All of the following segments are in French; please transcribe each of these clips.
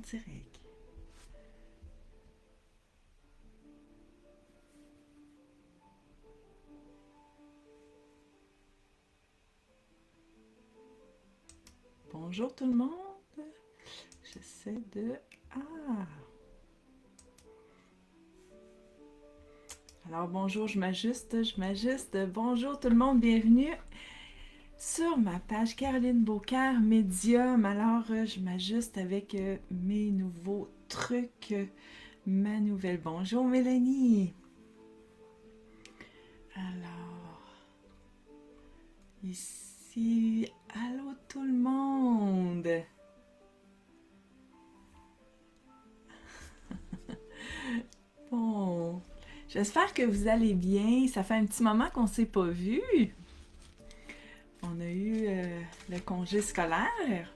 direct. Bonjour tout le monde. J'essaie de... Ah! Alors bonjour, je m'ajuste. Bonjour tout le monde, bienvenue sur ma page Caroline Beaucaire Médium. Alors je m'ajuste avec mes nouveaux trucs, ma nouvelle. Bonjour Mélanie. Alors, ici, allô tout le monde. Bon, j'espère que vous allez bien. Ça fait un petit moment qu'on ne s'est pas vu. On a eu le congé scolaire.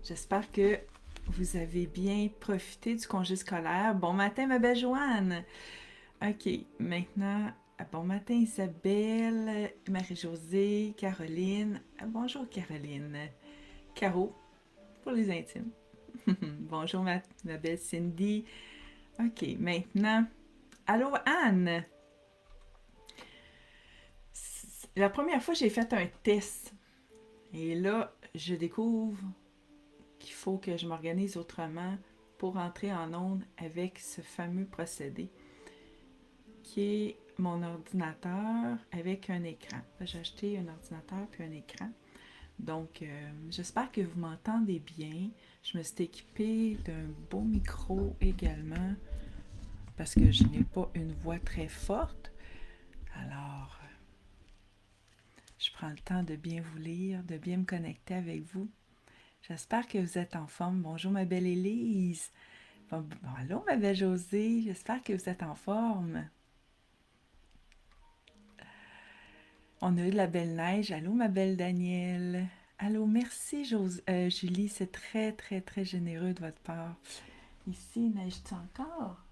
J'espère que vous avez bien profité du congé scolaire. Bon matin, ma belle Joanne. OK, maintenant, bon matin Isabelle, Marie-Josée, Caroline. Bonjour Caroline. Caro, pour les intimes. Bonjour ma belle Cindy. OK, maintenant, allô Anne. La première fois, j'ai fait un test. Et là, je découvre qu'il faut que je m'organise autrement pour entrer en onde avec ce fameux procédé qui est mon ordinateur avec un écran. J'ai acheté un ordinateur puis un écran. Donc, j'espère que vous m'entendez bien. Je me suis équipée d'un beau micro également parce que je n'ai pas une voix très forte. Alors, je prends le temps de bien vous lire, de bien me connecter avec vous. J'espère que vous êtes en forme. Bonjour ma belle Élise. Bon, allô ma belle Josée. J'espère que vous êtes en forme. On a eu de la belle neige. Allô ma belle Danielle. Allô, merci Julie. C'est très très très généreux de votre part. Ici, neige-t-il encore?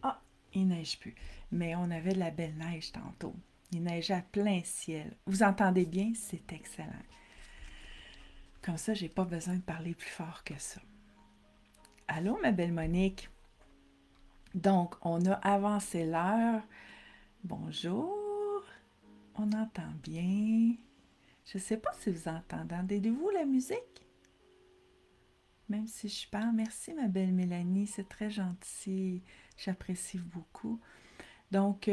Ah, il neige plus. Mais on avait de la belle neige tantôt. Il neigeait à plein ciel. Vous entendez bien? C'est excellent. Comme ça, j'ai pas besoin de parler plus fort que ça. Allô, ma belle Monique. Donc, on a avancé l'heure. Bonjour. On entend bien. Je ne sais pas si vous entendez. Entendez-vous la musique? Même si je parle. Merci, ma belle Mélanie. C'est très gentil. J'apprécie beaucoup. Donc,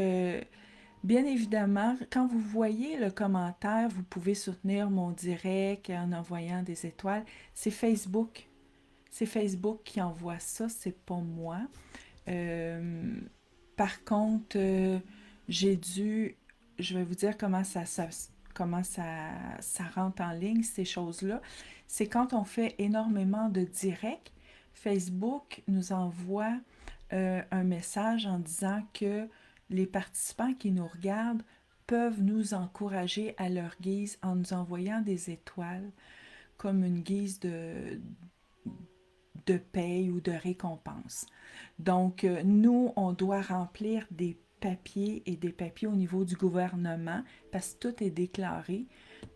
bien évidemment, quand vous voyez le commentaire, vous pouvez soutenir mon direct en envoyant des étoiles. C'est Facebook. C'est Facebook qui envoie ça, c'est pas moi. Par contre, je vais vous dire comment ça rentre en ligne, ces choses-là. C'est quand on fait énormément de directs, Facebook nous envoie un message en disant que les participants qui nous regardent peuvent nous encourager à leur guise en nous envoyant des étoiles comme une guise de paye ou de récompense. Donc, nous, on doit remplir des papiers et des papiers au niveau du gouvernement parce que tout est déclaré,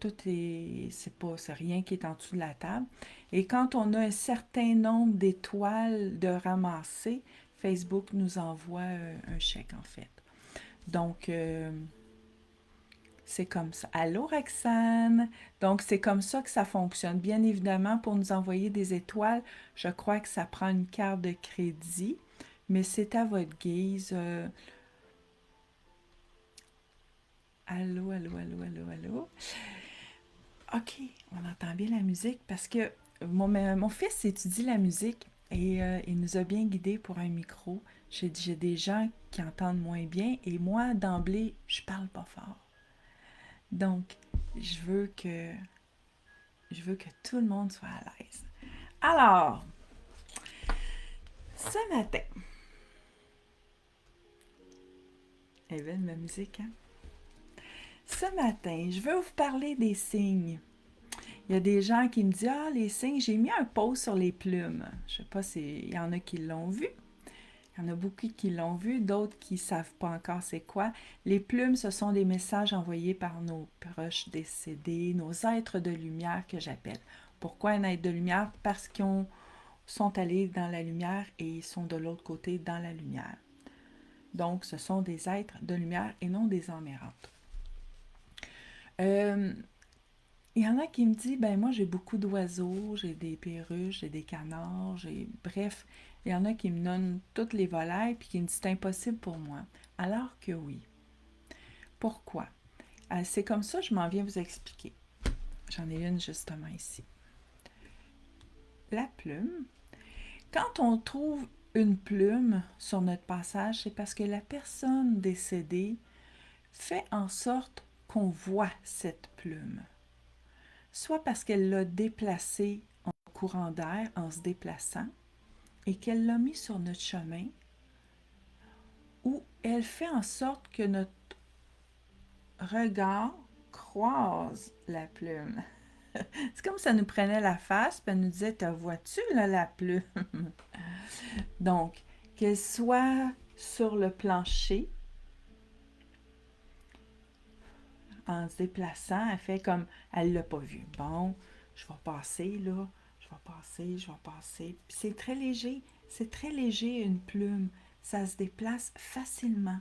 c'est rien qui est en dessous de la table. Et quand on a un certain nombre d'étoiles de ramasser, Facebook nous envoie un chèque en fait. Donc, c'est comme ça. Allô, Roxane? Donc, c'est comme ça que ça fonctionne. Bien évidemment, pour nous envoyer des étoiles, je crois que ça prend une carte de crédit, mais c'est à votre guise. Allô, allô, allô, allô, allô. OK, on entend bien la musique parce que mon fils étudie la musique et il nous a bien guidés pour un micro. J'ai des gens qui entendent moins bien et moi, d'emblée, je parle pas fort. Donc, je veux que tout le monde soit à l'aise. Alors, ce matin, elle est belle ma musique, hein? Ce matin, je veux vous parler des signes. Il y a des gens qui me disent « Ah, les signes, j'ai mis un post sur les plumes. » Je ne sais pas s'il y en a qui l'ont vu. Il y en a beaucoup qui l'ont vu, d'autres qui ne savent pas encore c'est quoi. Les plumes, ce sont des messages envoyés par nos proches décédés, nos êtres de lumière que j'appelle. Pourquoi un être de lumière? Parce qu'ils ont sont allés dans la lumière et sont de l'autre côté dans la lumière. Donc, ce sont des êtres de lumière et non des âmes errantes. Il y en a qui me disent, ben moi j'ai beaucoup d'oiseaux, j'ai des perruches, j'ai des canards, bref, il y en a qui me donnent toutes les volailles puis qui me disent c'est impossible pour moi. Alors que oui. Pourquoi? C'est comme ça, je m'en viens vous expliquer. J'en ai une justement ici. La plume. Quand on trouve une plume sur notre passage, c'est parce que la personne décédée fait en sorte qu'on voit cette plume. Soit parce qu'elle l'a déplacée en courant d'air, en se déplaçant, et qu'elle l'a mis sur notre chemin, ou elle fait en sorte que notre regard croise la plume. C'est comme si ça nous prenait la face, puis elle nous disait, te vois-tu là la plume? Donc, qu'elle soit sur le plancher, en se déplaçant, elle fait comme, elle l'a pas vu. Bon, je vais passer là, je vais passer. Puis c'est très léger une plume. Ça se déplace facilement.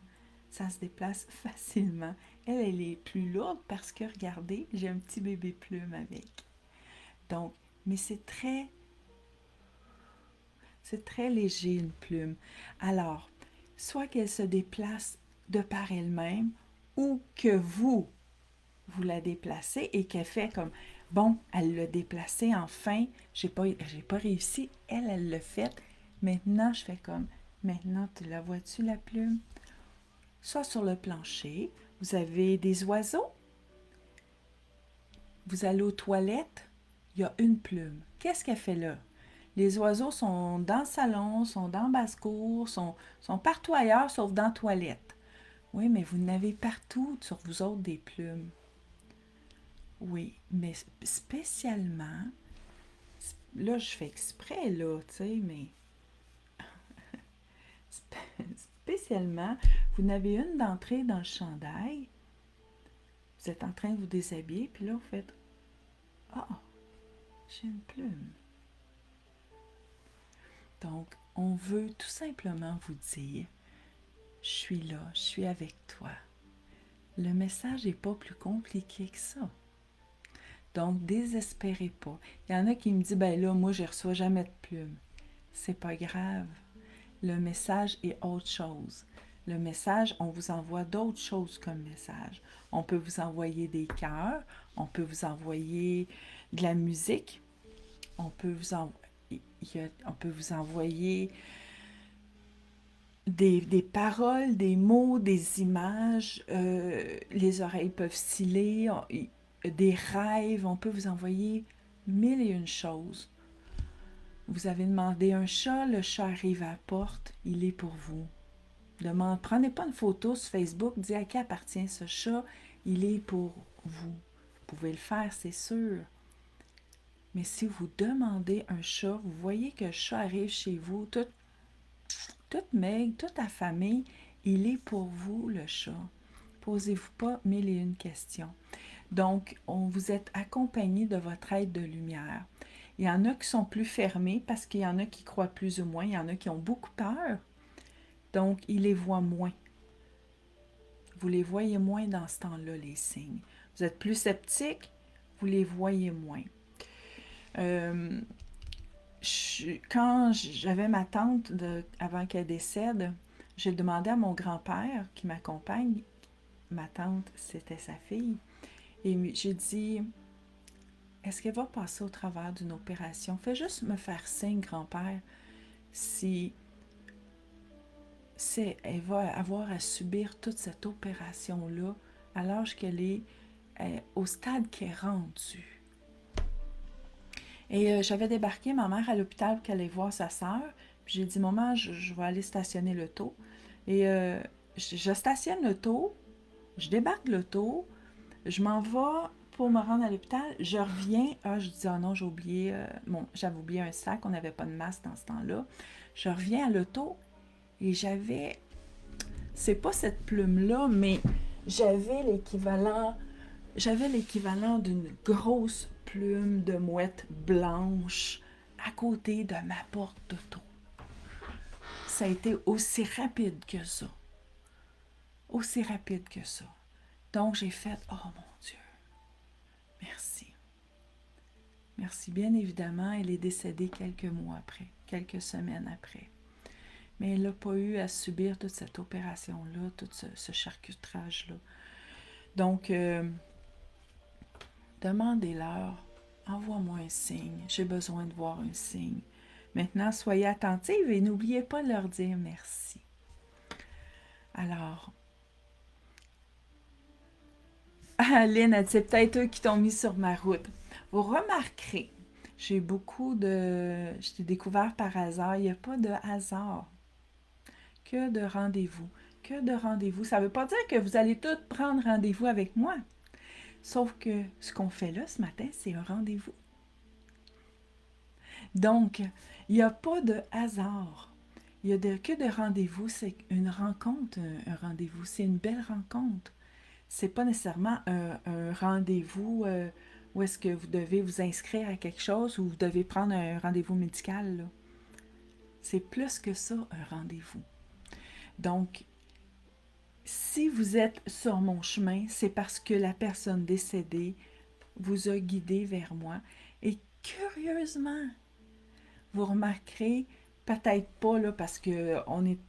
Ça se déplace facilement. Elle est plus lourde parce que, regardez, j'ai un petit bébé plume avec. Donc, mais c'est très léger une plume. Alors, soit qu'elle se déplace de par elle-même ou que vous la déplacez et qu'elle fait comme, bon, elle l'a déplacée enfin, j'ai pas réussi, elle l'a fait. Maintenant, je fais comme, maintenant, tu la vois-tu la plume? Soit sur le plancher, vous avez des oiseaux, vous allez aux toilettes, il y a une plume. Qu'est-ce qu'elle fait là? Les oiseaux sont dans le salon, sont dans la basse-cour, sont partout ailleurs sauf dans la toilette. Oui, mais vous n'avez partout sur vous autres des plumes. Oui, mais spécialement, là je fais exprès là, tu sais, mais spécialement, vous n'avez une d'entrée dans le chandail, vous êtes en train de vous déshabiller, puis là vous faites « Ah, j'ai une plume ». Donc, on veut tout simplement vous dire « Je suis là, je suis avec toi ». Le message n'est pas plus compliqué que ça. Donc, désespérez pas. Il y en a qui me disent « Ben là, moi, je ne reçois jamais de plume ». C'est pas grave. Le message est autre chose. Le message, on vous envoie d'autres choses comme message. On peut vous envoyer des cœurs, on peut vous envoyer de la musique, on peut vous envoyer des paroles, des mots, des images, les oreilles peuvent sciller, des rêves, on peut vous envoyer mille et une choses. Vous avez demandé un chat, le chat arrive à la porte, il est pour vous. Prenez pas une photo sur Facebook, dites à qui appartient ce chat, il est pour vous. Vous pouvez le faire, c'est sûr. Mais si vous demandez un chat, vous voyez que le chat arrive chez vous, tout maigre, tout affamé, il est pour vous, le chat. Posez-vous pas mille et une questions. Donc, vous êtes accompagné de votre aide de lumière. Il y en a qui sont plus fermés parce qu'il y en a qui croient plus ou moins, il y en a qui ont beaucoup peur. Donc, ils les voient moins. Vous les voyez moins dans ce temps-là, les signes. Vous êtes plus sceptique, vous les voyez moins. Quand j'avais ma tante, avant qu'elle décède, j'ai demandé à mon grand-père qui m'accompagne, ma tante, c'était sa fille, et j'ai dit, est-ce qu'elle va passer au travers d'une opération? Fais juste me faire signe, grand-père, si elle va avoir à subir toute cette opération-là à l'âge qu'elle est, au stade qu'elle est rendue. Et j'avais débarqué ma mère à l'hôpital pour qu'elle aille voir sa sœur. Puis j'ai dit, maman, je vais aller stationner l'auto. Et je stationne l'auto, je débarque l'auto, je m'en vais pour me rendre à l'hôpital. Je reviens, je dis, ah non, j'ai oublié, j'avais oublié un sac, on n'avait pas de masque dans ce temps-là. Je reviens à l'auto et c'est pas cette plume-là, mais j'avais l'équivalent d'une grosse plume de mouette blanche à côté de ma porte d'auto. Ça a été aussi rapide que ça. Aussi rapide que ça. Donc, j'ai fait, oh mon Dieu, merci. Merci. Bien évidemment, elle est décédée quelques mois après, quelques semaines après. Mais elle n'a pas eu à subir toute cette opération-là, tout ce charcutage-là. Donc, demandez-leur, envoie-moi un signe, j'ai besoin de voir un signe. Maintenant, soyez attentive et n'oubliez pas de leur dire merci. Alors, Lynn a dit, c'est peut-être eux qui t'ont mis sur ma route. Vous remarquerez, j'ai je t'ai découvert par hasard, il n'y a pas de hasard. Que de rendez-vous. Que de rendez-vous. Ça ne veut pas dire que vous allez tous prendre rendez-vous avec moi. Sauf que ce qu'on fait là ce matin, c'est un rendez-vous. Donc, il n'y a pas de hasard. Il n'y a que de rendez-vous. C'est une rencontre, un rendez-vous. C'est une belle rencontre. C'est pas nécessairement un rendez-vous où est-ce que vous devez vous inscrire à quelque chose ou vous devez prendre un rendez-vous médical, là. C'est plus que ça, un rendez-vous. Donc, si vous êtes sur mon chemin, c'est parce que la personne décédée vous a guidé vers moi. Et curieusement, vous remarquerez, peut-être pas là, parce qu'on est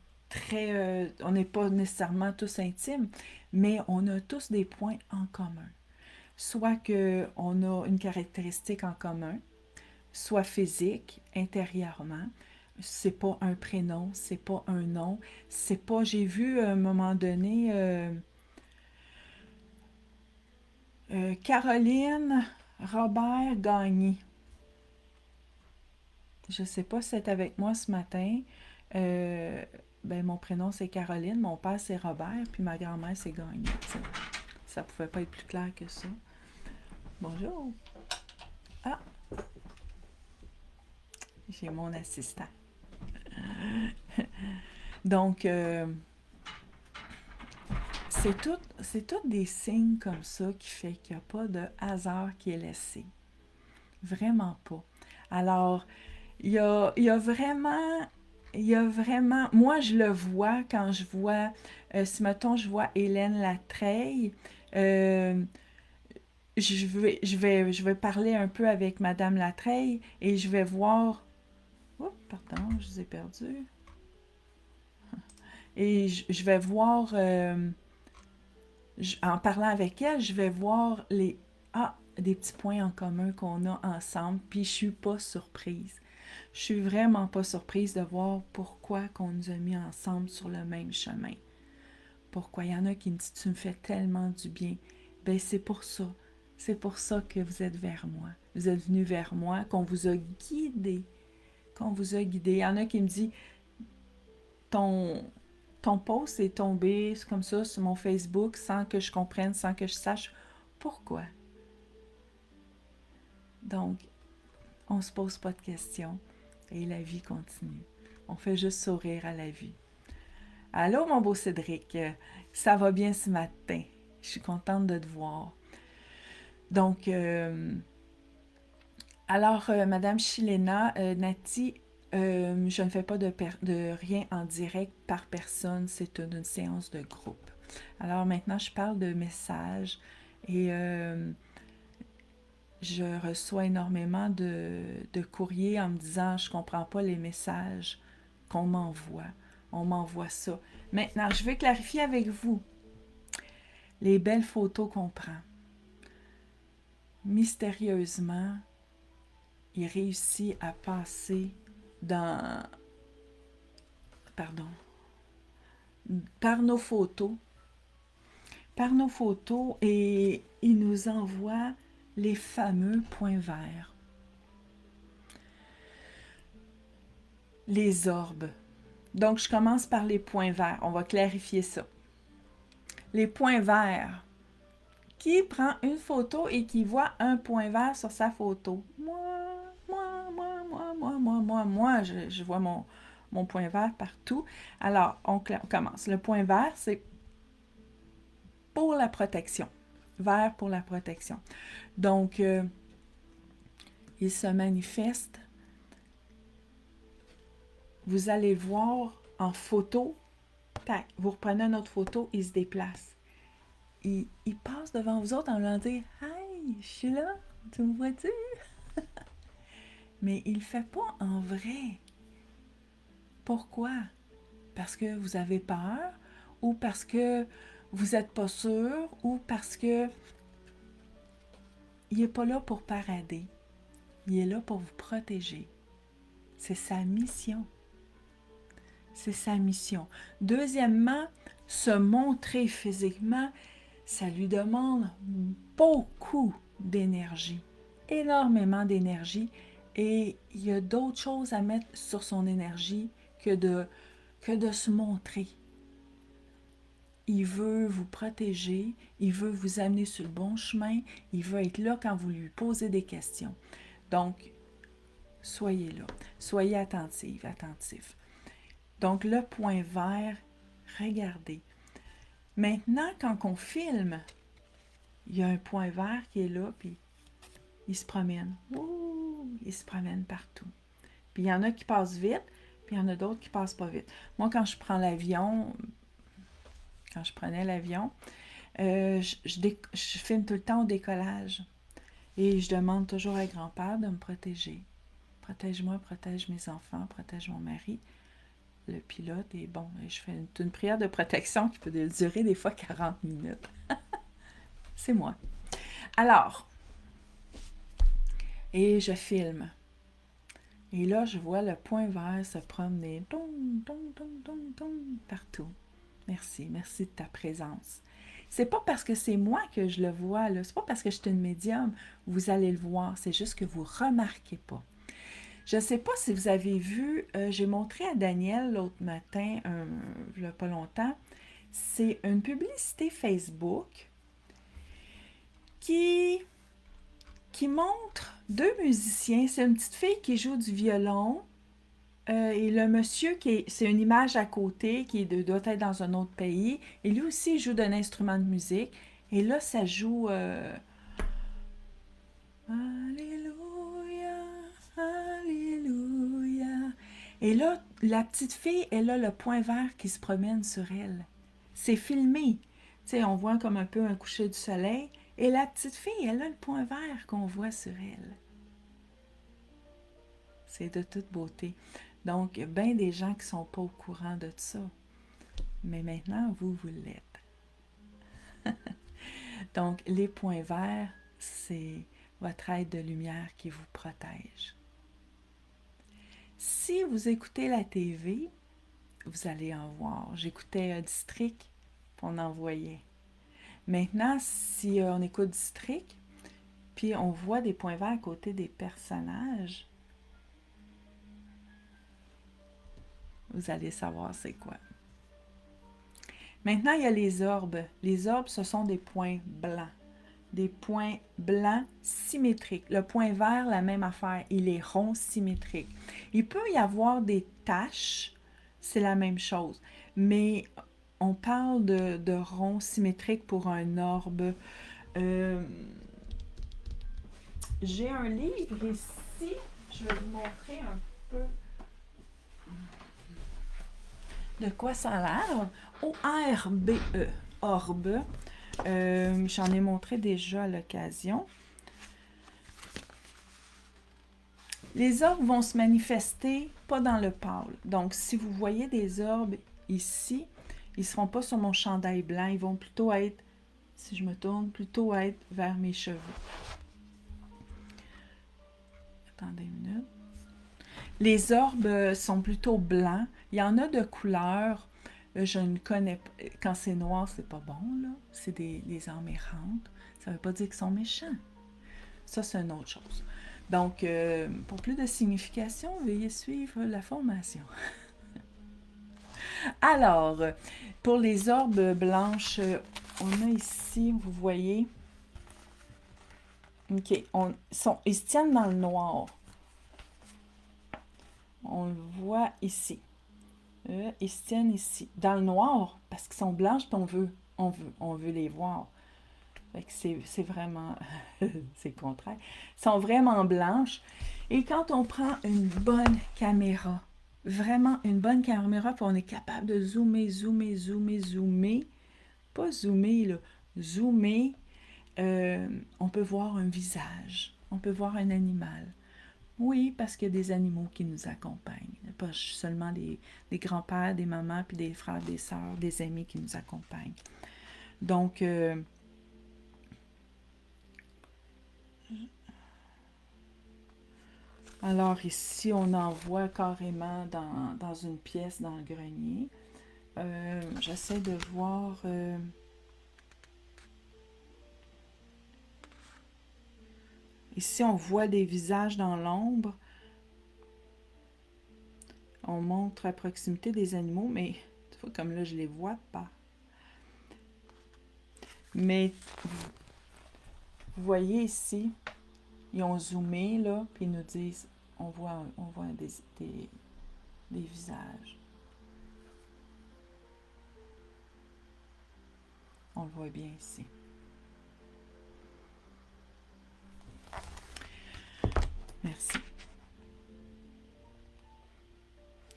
on n'est pas nécessairement tous intimes, mais on a tous des points en commun. Soit qu'on a une caractéristique en commun, soit physique, intérieurement. C'est pas un prénom, c'est pas un nom, c'est pas. J'ai vu à un moment donné Caroline Robert Gagné. Je sais pas si c'est avec moi ce matin. Euh, mon prénom c'est Caroline, mon père c'est Robert, puis ma grand-mère c'est Gagné. Ça pouvait pas être plus clair que ça. Bonjour. Ah, j'ai mon assistant. Donc, c'est tout des signes comme ça qui fait qu'il n'y a pas de hasard qui est laissé. Vraiment pas. Alors, il y a vraiment, moi je le vois quand je vois, si mettons je vois Hélène Latreille, euh, je vais parler un peu avec Madame Latreille et je vais voir, oh pardon, je vous ai perdu, et je vais voir, en parlant avec elle, je vais voir des petits points en commun qu'on a ensemble, puis je suis pas surprise. Je suis vraiment pas surprise de voir pourquoi qu'on nous a mis ensemble sur le même chemin. Pourquoi? Il y en a qui me disent « Tu me fais tellement du bien. » Ben c'est pour ça. C'est pour ça que vous êtes vers moi. Vous êtes venus vers moi, qu'on vous a guidé. Qu'on vous a guidé. Il y en a qui me disent « Ton post est tombé comme ça sur mon Facebook sans que je comprenne, sans que je sache pourquoi. » Donc, on se pose pas de questions et la vie continue. On fait juste sourire à la vie. Allô, mon beau Cédric, ça va bien ce matin? Je suis contente de te voir. Donc, Madame Chilena, Nati, je ne fais pas de rien en direct par personne, c'est une séance de groupe. Alors maintenant, je parle de messages et je reçois énormément de courriers en me disant « Je ne comprends pas les messages qu'on m'envoie. » On m'envoie ça. Maintenant, je vais clarifier avec vous les belles photos qu'on prend. Mystérieusement, il réussit à passer par nos photos, et il nous envoie les fameux points verts. Les orbes. Donc, je commence par les points verts. On va clarifier ça. Les points verts. Qui prend une photo et qui voit un point vert sur sa photo? Moi, je vois mon point vert partout. Alors, on commence. Le point vert, c'est pour la protection. Vert pour la protection. Donc, il se manifeste vous allez le voir en photo. Tac, vous reprenez une autre photo, il se déplace. Il passe devant vous autres en leur disant « Hey, je suis là, tu me vois-tu? » Mais il ne le fait pas en vrai. Pourquoi? Parce que vous avez peur, ou parce que vous n'êtes pas sûr, ou parce que il n'est pas là pour parader. Il est là pour vous protéger. C'est sa mission. C'est sa mission. Deuxièmement, se montrer physiquement, ça lui demande beaucoup d'énergie, énormément d'énergie, et il y a d'autres choses à mettre sur son énergie que de se montrer. Il veut vous protéger, il veut vous amener sur le bon chemin, il veut être là quand vous lui posez des questions. Donc, soyez là, soyez attentive, attentif. Donc, le point vert, regardez. Maintenant, quand on filme, il y a un point vert qui est là, puis il se promène. Ouh, il se promène partout. Puis il y en a qui passent vite, puis il y en a d'autres qui passent pas vite. Moi, quand je prenais l'avion, je filme tout le temps au décollage. Et je demande toujours à grand-père de me protéger. Protège-moi, protège mes enfants, protège mon mari, le pilote. Et bon, je fais une prière de protection qui peut durer des fois 40 minutes. C'est moi. Alors, et je filme. Et là, je vois le point vert se promener partout. Merci, merci de ta présence. C'est pas parce que c'est moi que je le vois, là. C'est pas parce que je suis une médium, vous allez le voir, c'est juste que vous remarquez pas. Je sais pas si vous avez vu, j'ai montré à Daniel l'autre matin, il n'y a pas longtemps, c'est une publicité Facebook qui montre deux musiciens. C'est une petite fille qui joue du violon et le monsieur, c'est une image à côté qui doit être dans un autre pays. Et lui aussi, il joue d'un instrument de musique. Et là, ça joue Alléluia, Alléluia. Et là, la petite fille, elle a le point vert qui se promène sur elle. C'est filmé. Tu sais, on voit comme un peu un coucher du soleil. Et la petite fille, elle a le point vert qu'on voit sur elle. C'est de toute beauté. Donc, il y a bien des gens qui ne sont pas au courant de ça. Mais maintenant, vous l'êtes. Donc, les points verts, c'est votre aide de lumière qui vous protège. Si vous écoutez la TV, vous allez en voir. J'écoutais District, puis on en voyait. Maintenant, si on écoute District, puis on voit des points verts à côté des personnages, vous allez savoir c'est quoi. Maintenant, il y a les orbes. Les orbes, ce sont des points blancs. Des points blancs symétriques. Le point vert, la même affaire. Il est rond symétrique. Il peut y avoir des taches, c'est la même chose. Mais on parle de rond symétrique pour un orbe. J'ai un livre ici. Je vais vous montrer un peu de quoi ça a l'air. O-R-B-E. Orbe. J'en ai montré déjà à l'occasion. Les orbes vont se manifester pas dans le pâle. Donc, si vous voyez des orbes ici, ils ne seront pas sur mon chandail blanc. Ils vont plutôt être, si je me tourne, plutôt être vers mes cheveux. Attendez une minute. Les orbes sont plutôt blancs. Il y en a de couleurs. Je ne connais pas. Quand c'est noir, c'est pas bon, là. C'est des âmes errantes. Ça ne veut pas dire qu'ils sont méchants. Ça, c'est une autre chose. Donc, pour plus de signification, veuillez suivre la formation. Alors, pour les orbes blanches, on a ici, vous voyez, OK, ils se tiennent dans le noir. On le voit ici. Ils se tiennent ici, dans le noir, parce qu'ils sont blanches, puis on veut les voir. C'est vraiment, c'est le contraire. Ils sont vraiment blanches. Et quand on prend une bonne caméra, vraiment une bonne caméra, puis on est capable de zoomer, zoomer, zoomer, zoomer. Pas zoomer, là. Zoomer, on peut voir un visage, on peut voir un animal. Oui, parce qu'il y a des animaux qui nous accompagnent. Pas seulement des grands-pères, des mamans, puis des frères, des sœurs, des amis qui nous accompagnent. Donc, alors ici, on en voit carrément dans une pièce dans le grenier. J'essaie de voir... ici, on voit des visages dans l'ombre. On montre à proximité des animaux, mais comme là, je les vois pas. Mais vous voyez ici, ils ont zoomé, là, puis ils nous disent, on voit des visages. On le voit bien ici. Merci.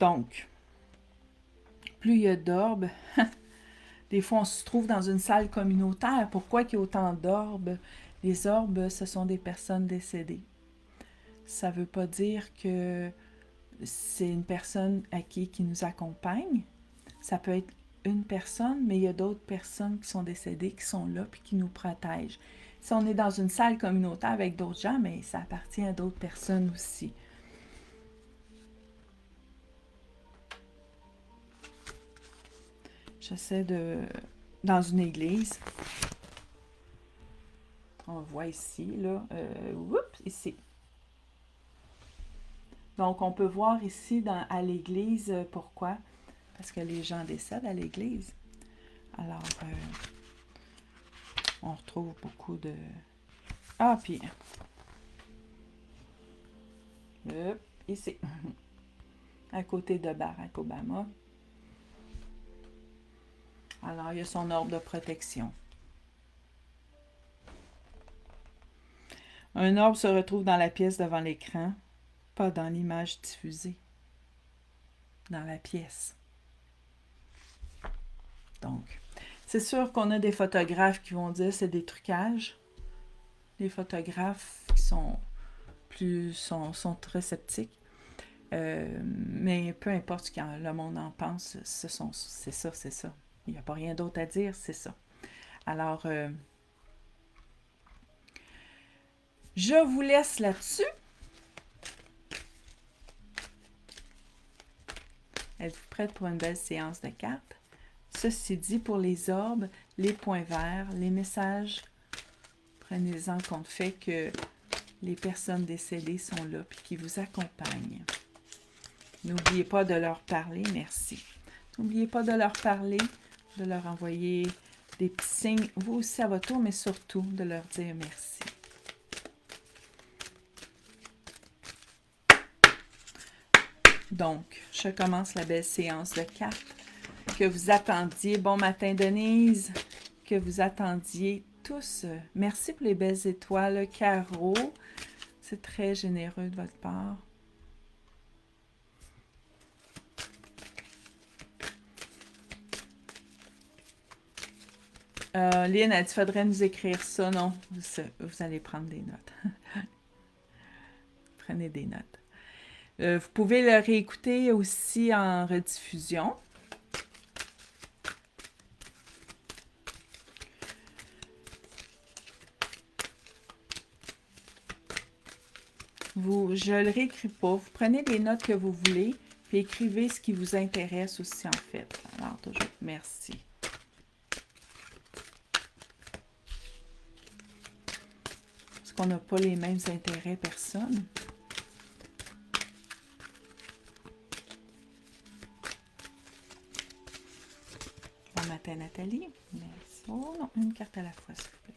Donc, plus il y a d'orbes, des fois on se trouve dans une salle communautaire. Pourquoi il y a autant d'orbes? Les orbes, ce sont des personnes décédées. Ça ne veut pas dire que c'est une personne qui nous accompagne. Ça peut être une personne, mais il y a d'autres personnes qui sont décédées, qui sont là, puis qui nous protègent. Si on est dans une salle communautaire avec d'autres gens, mais ça appartient à d'autres personnes aussi. J'essaie de... Dans une église, on voit ici, là, ici. Donc, on peut voir ici à l'église, pourquoi? Parce que les gens décèdent à l'église. Alors, on retrouve beaucoup de... Ah, puis... ici. À côté de Barack Obama. Alors, il y a son ordre de protection. Un orbe se retrouve dans la pièce devant l'écran, pas dans l'image diffusée. Dans la pièce. Donc, c'est sûr qu'on a des photographes qui vont dire que c'est des trucages. Les photographes qui sont très sceptiques. Mais peu importe ce que le monde en pense, c'est ça. Il n'y a pas rien d'autre à dire, c'est ça. Alors, je vous laisse là-dessus. Êtes-vous prête pour une belle séance de cartes? Ceci dit, pour les orbes, les points verts, les messages, prenez-en compte fait que les personnes décédées sont là et qui vous accompagnent. N'oubliez pas de leur parler, merci. N'oubliez pas de leur parler, de leur envoyer des petits signes, vous aussi à votre tour, mais surtout de leur dire merci. Donc, je commence la belle séance de cartes que vous attendiez. Bon matin, Denise, que vous attendiez tous. Merci pour les belles étoiles, Caro. C'est très généreux de votre part. Lynn a dit, faudrait nous écrire ça. Non, vous allez prendre des notes. Prenez des notes. Vous pouvez le réécouter aussi en rediffusion. Je ne le réécris pas. Vous prenez les notes que vous voulez, puis écrivez ce qui vous intéresse aussi en fait. Alors, toujours, merci. Parce qu'on n'a pas les mêmes intérêts, personne. Bon matin, Nathalie. Merci. Oh non, une carte à la fois, s'il vous plaît.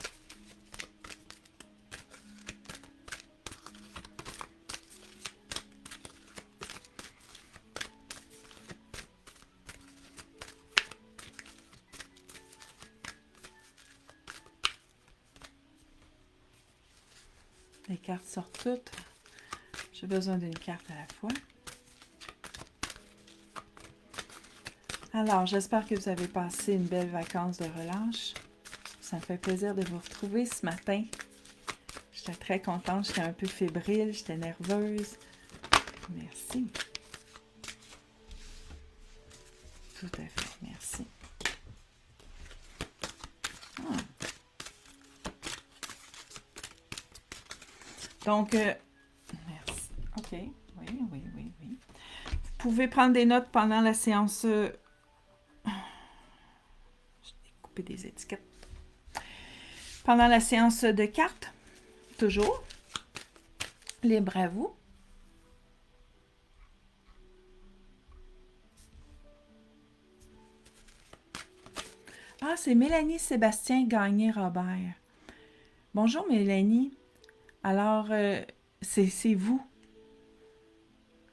Les cartes sortent toutes. J'ai besoin d'une carte à la fois. Alors, j'espère que vous avez passé une belle vacance de relâche. Ça me fait plaisir de vous retrouver ce matin. J'étais très contente, j'étais un peu fébrile, j'étais nerveuse. Merci. Tout à fait, merci. Ah. Donc, merci. OK. Oui. Vous pouvez prendre des notes pendant la séance. Je vais couper des étiquettes. Pendant la séance de cartes, toujours. Libre à vous. Ah, c'est Mélanie Sébastien Gagné-Robert. Bonjour Mélanie. Alors, c'est vous.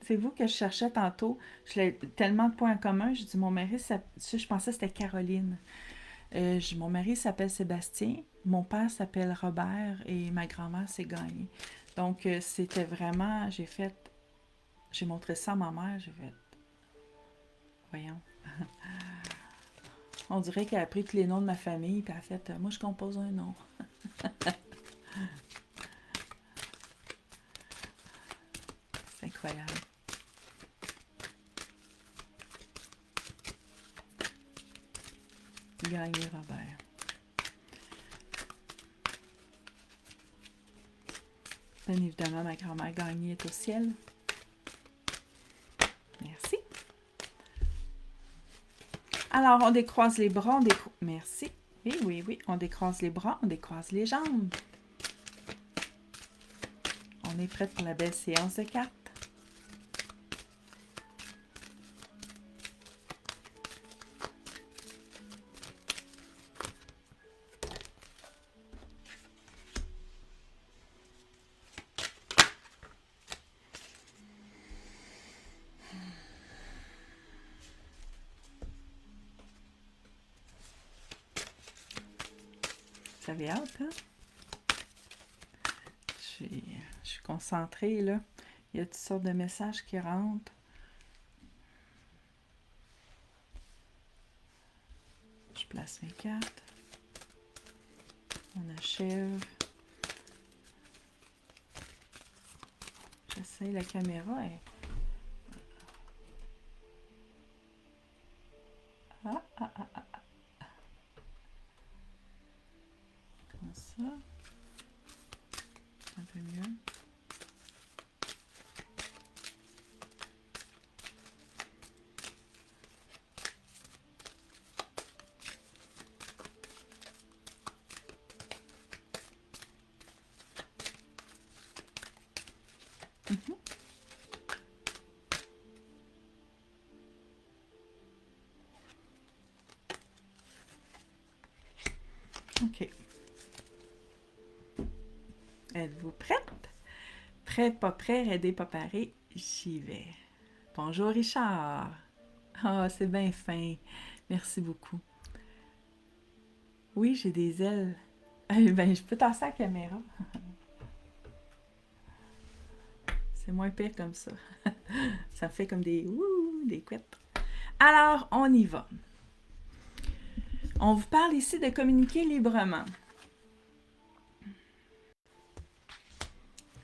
C'est vous que je cherchais tantôt. J'ai tellement de points en commun. Je dis, mon mari, je pensais que c'était Caroline. Mon mari s'appelle Sébastien. Mon père s'appelle Robert et ma grand-mère s'est Gagné. Donc, c'était vraiment, j'ai montré ça à ma mère. J'ai fait, voyons. On dirait qu'elle a pris tous les noms de ma famille puis elle a fait, moi, je compose un nom. C'est incroyable. Gagné Robert. Bien évidemment, ma grand-mère Gagné est au ciel. Merci. Alors, on décroise les bras, merci. Oui. On décroise les bras, on décroise les jambes. On est prête pour la belle séance de cartes. Vous avez hâte, hein? Je suis concentrée, là. Il y a toutes sortes de messages qui rentrent. Je place mes cartes. On achève. J'essaie la caméra. Comme ça. Un peu mieux. OK. Êtes-vous prête? Prêt, pas prêt, raidé, pas paré, j'y vais. Bonjour Richard. Ah, c'est bien fin. Merci beaucoup. Oui, j'ai des ailes. Ben, je peux tasser la caméra. C'est moins pire comme ça. Ça fait comme des couettes. Alors, on y va. On vous parle ici de communiquer librement.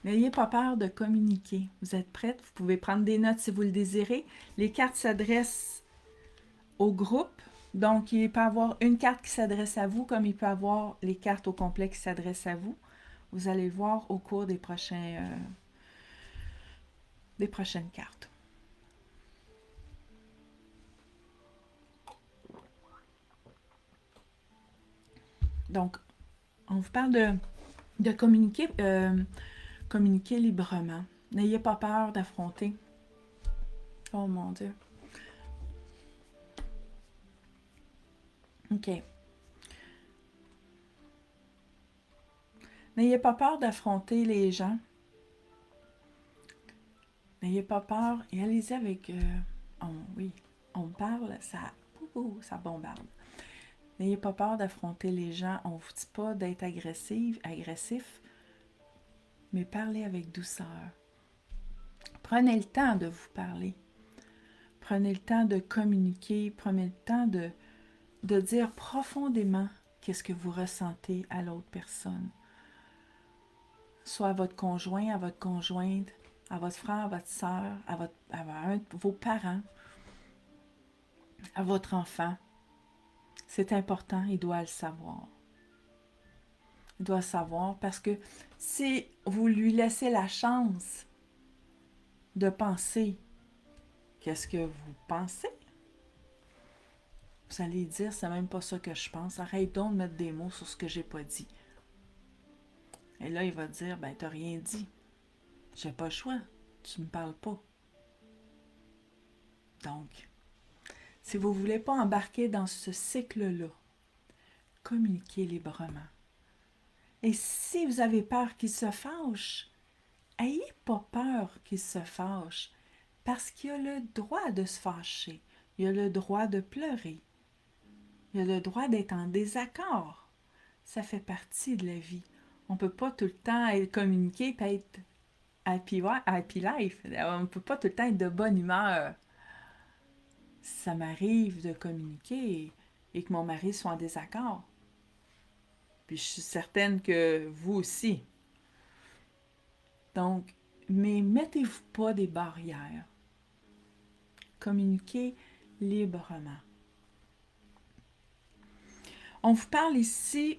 N'ayez pas peur de communiquer. Vous êtes prête? Vous pouvez prendre des notes si vous le désirez. Les cartes s'adressent au groupe. Donc, il peut y avoir une carte qui s'adresse à vous, comme il peut y avoir les cartes au complet qui s'adressent à vous. Vous allez le voir au cours des prochaines cartes. Donc, on vous parle de communiquer, communiquer librement. N'ayez pas peur d'affronter. Oh mon Dieu. OK. N'ayez pas peur d'affronter les gens. N'ayez pas peur et allez-y avec... on parle, ça bombarde. N'ayez pas peur d'affronter les gens. On ne vous dit pas d'être agressif, mais parlez avec douceur. Prenez le temps de vous parler. Prenez le temps de communiquer, prenez le temps de dire profondément qu'est-ce que vous ressentez à l'autre personne. Soit à votre conjoint, à votre conjointe, à votre frère, à votre soeur, vos parents, à votre enfant. C'est important, il doit le savoir. Il doit le savoir parce que si vous lui laissez la chance de penser qu'est-ce que vous pensez, vous allez dire, c'est même pas ça que je pense. Arrête donc de mettre des mots sur ce que j'ai pas dit. Et là, il va dire, ben, t'as rien dit. J'ai pas le choix. Tu me parles pas. Donc, si vous voulez pas embarquer dans ce cycle-là, communiquez librement. Et si vous avez peur qu'il se fâche, ayez pas peur qu'il se fâche, parce qu'il a le droit de se fâcher. Il a le droit de pleurer. Il a le droit d'être en désaccord. Ça fait partie de la vie. On ne peut pas tout le temps communiquer et être happy life. On ne peut pas tout le temps être de bonne humeur. Ça m'arrive de communiquer et que mon mari soit en désaccord. Puis je suis certaine que vous aussi. Donc, mais mettez-vous pas des barrières. Communiquez librement. On vous parle ici,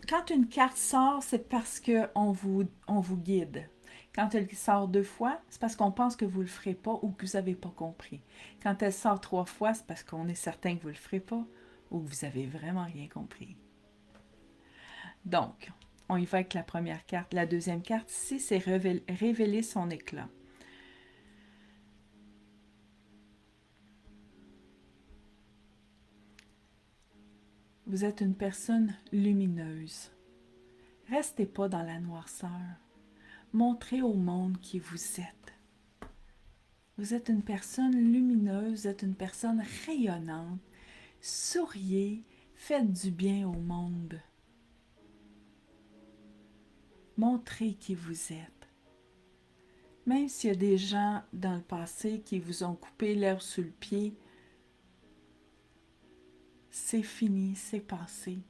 quand une carte sort, c'est parce qu'on vous guide. Quand elle sort 2 fois, c'est parce qu'on pense que vous ne le ferez pas ou que vous n'avez pas compris. Quand elle sort 3 fois, c'est parce qu'on est certain que vous ne le ferez pas ou que vous n'avez vraiment rien compris. Donc, on y va avec la première carte. La deuxième carte ici, c'est révéler son éclat. Vous êtes une personne lumineuse. Restez pas dans la noirceur. Montrez au monde qui vous êtes. Vous êtes une personne lumineuse, vous êtes une personne rayonnante. Souriez, faites du bien au monde. Montrez qui vous êtes. Même s'il y a des gens dans le passé qui vous ont coupé l'herbe sous le pied, c'est fini, c'est passé.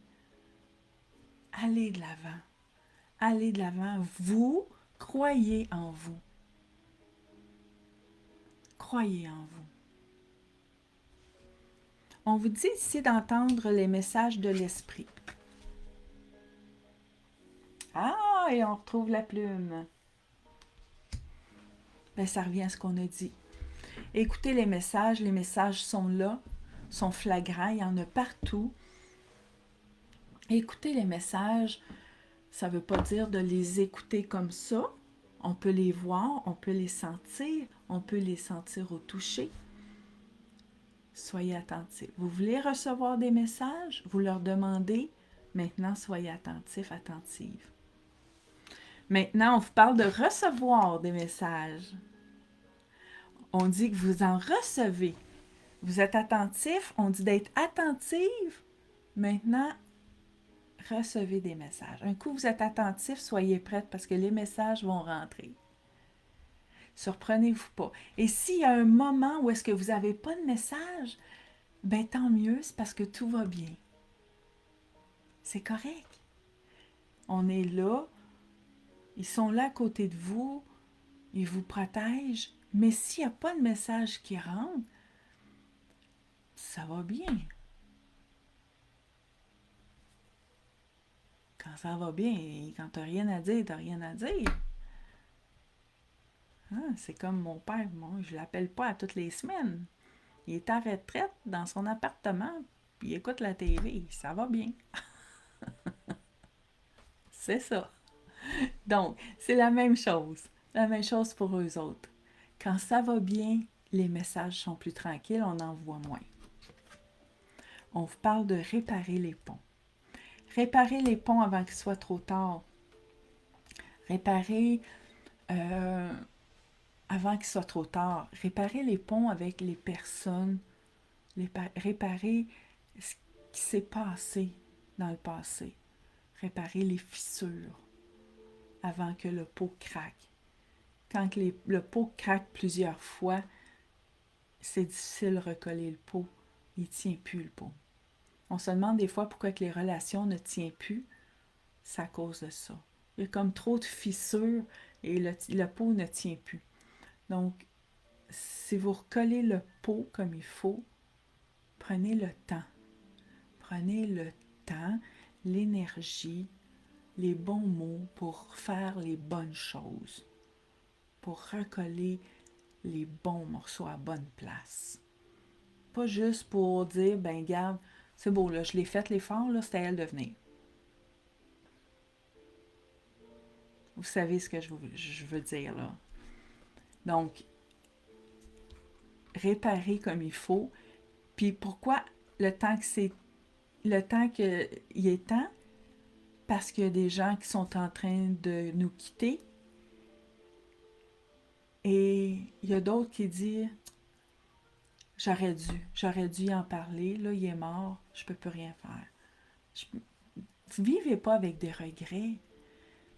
Allez de l'avant. Allez de l'avant. Vous, croyez en vous. Croyez en vous. On vous dit ici d'entendre les messages de l'esprit. Ah, et on retrouve la plume. Ben, ça revient à ce qu'on a dit. Écoutez les messages sont là, sont flagrants, il y en a partout. Écoutez les messages, ça ne veut pas dire de les écouter comme ça. On peut les voir, on peut les sentir au toucher. Soyez attentifs. Vous voulez recevoir des messages? Vous leur demandez. Maintenant, soyez attentifs, attentives. Maintenant, on vous parle de recevoir des messages. On dit que vous en recevez. Vous êtes attentif, on dit d'être attentive. Maintenant, recevez des messages. Un coup, vous êtes attentif, soyez prête parce que les messages vont rentrer. Surprenez-vous pas. Et s'il y a un moment où est-ce que vous n'avez pas de message, ben tant mieux, c'est parce que tout va bien. C'est correct. On est là, ils sont là à côté de vous, ils vous protègent, mais s'il n'y a pas de message qui rentre, ça va bien. Quand ça va bien, quand tu n'as rien à dire, tu n'as rien à dire. Hein, c'est comme mon père, moi, je ne l'appelle pas à toutes les semaines. Il est en retraite dans son appartement, puis il écoute la TV, ça va bien. C'est ça. Donc, c'est la même chose pour eux autres. Quand ça va bien, les messages sont plus tranquilles, on en voit moins. On vous parle de réparer les ponts. Réparer les ponts avant qu'il soit trop tard. Réparer avant qu'il soit trop tard. Réparer les ponts avec les personnes. Réparer ce qui s'est passé dans le passé. Réparer les fissures avant que le pot craque. Quand le pot craque plusieurs fois, c'est difficile de recoller le pot. Il ne tient plus, le pot. On se demande des fois pourquoi que les relations ne tiennent plus. C'est à cause de ça. Il y a comme trop de fissures et le pot ne tient plus. Donc, si vous recollez le pot comme il faut, prenez le temps. Prenez le temps, l'énergie, les bons mots pour faire les bonnes choses, pour recoller les bons morceaux à bonne place. Pas juste pour dire, ben garde, c'est beau, là, je l'ai fait l'effort, là, c'était à elle de venir. Vous savez ce que je veux dire, là. Donc, réparer comme il faut. Puis pourquoi le temps qu'il est temps? Parce qu'il y a des gens qui sont en train de nous quitter. Et il y a d'autres qui disent, j'aurais dû y en parler, là, il est mort, je peux plus rien faire. Vivez pas avec des regrets.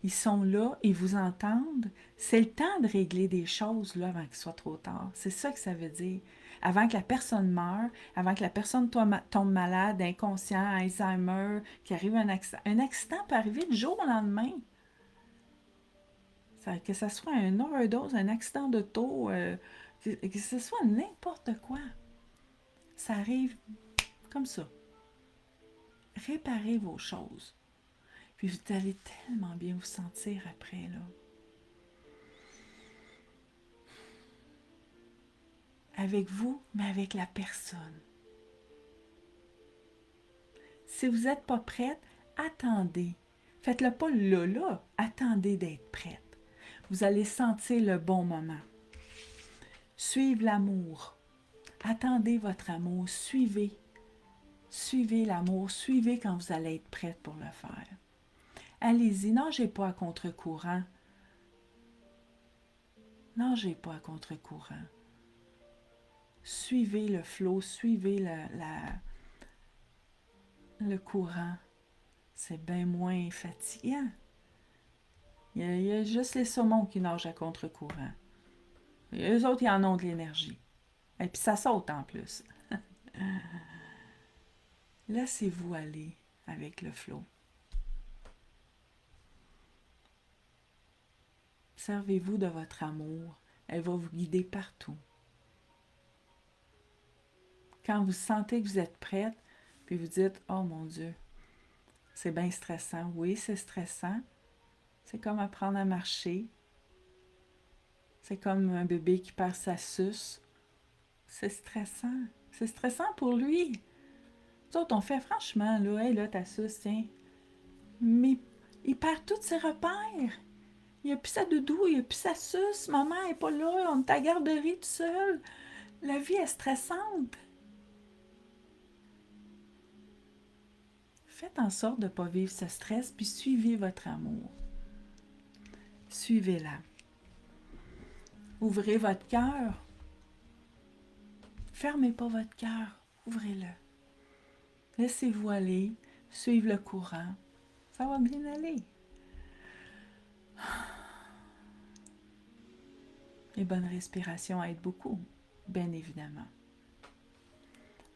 Ils sont là, ils vous entendent. C'est le temps de régler des choses là avant qu'il soit trop tard. C'est ça que ça veut dire. Avant que la personne meure, avant que la personne tombe malade, inconscient, Alzheimer, qu'il arrive un accident. Un accident peut arriver du jour au lendemain. Que ce soit un overdose, un accident d'auto, que ce soit n'importe quoi. Ça arrive comme ça. Réparez vos choses. Puis vous allez tellement bien vous sentir après, là. Avec vous, mais avec la personne. Si vous n'êtes pas prête, attendez. Faites-le pas là. Attendez d'être prête. Vous allez sentir le bon moment. Suivez l'amour. Attendez votre amour. Suivez. Suivez l'amour. Suivez quand vous allez être prête pour le faire. Allez-y. Nagez pas à contre-courant. Nagez pas à contre-courant. Suivez le flot. Suivez le courant. C'est bien moins fatigant. Il y a juste les saumons qui nagent à contre-courant. Et eux autres, ils en ont de l'énergie. Et puis ça saute en plus. Laissez-vous aller avec le flot. Servez-vous de votre amour. Elle va vous guider partout. Quand vous sentez que vous êtes prête, puis vous dites « Oh mon Dieu, c'est bien stressant. » Oui, c'est stressant. C'est comme apprendre à marcher. C'est comme un bébé qui perd sa suce. C'est stressant. C'est stressant pour lui. Nous autres, on fait franchement, là, hey, là, ta suce, tiens. Mais il perd tous ses repères. Il n'a plus sa doudou, il n'a plus sa suce. Maman n'est pas là, on est à la garderie tout seul. La vie est stressante. Faites en sorte de ne pas vivre ce stress, puis suivez votre amour. Suivez-la. Ouvrez votre cœur. Fermez pas votre cœur. Ouvrez-le. Laissez-vous aller. Suivez le courant. Ça va bien aller. Les bonnes respirations aident beaucoup, bien évidemment.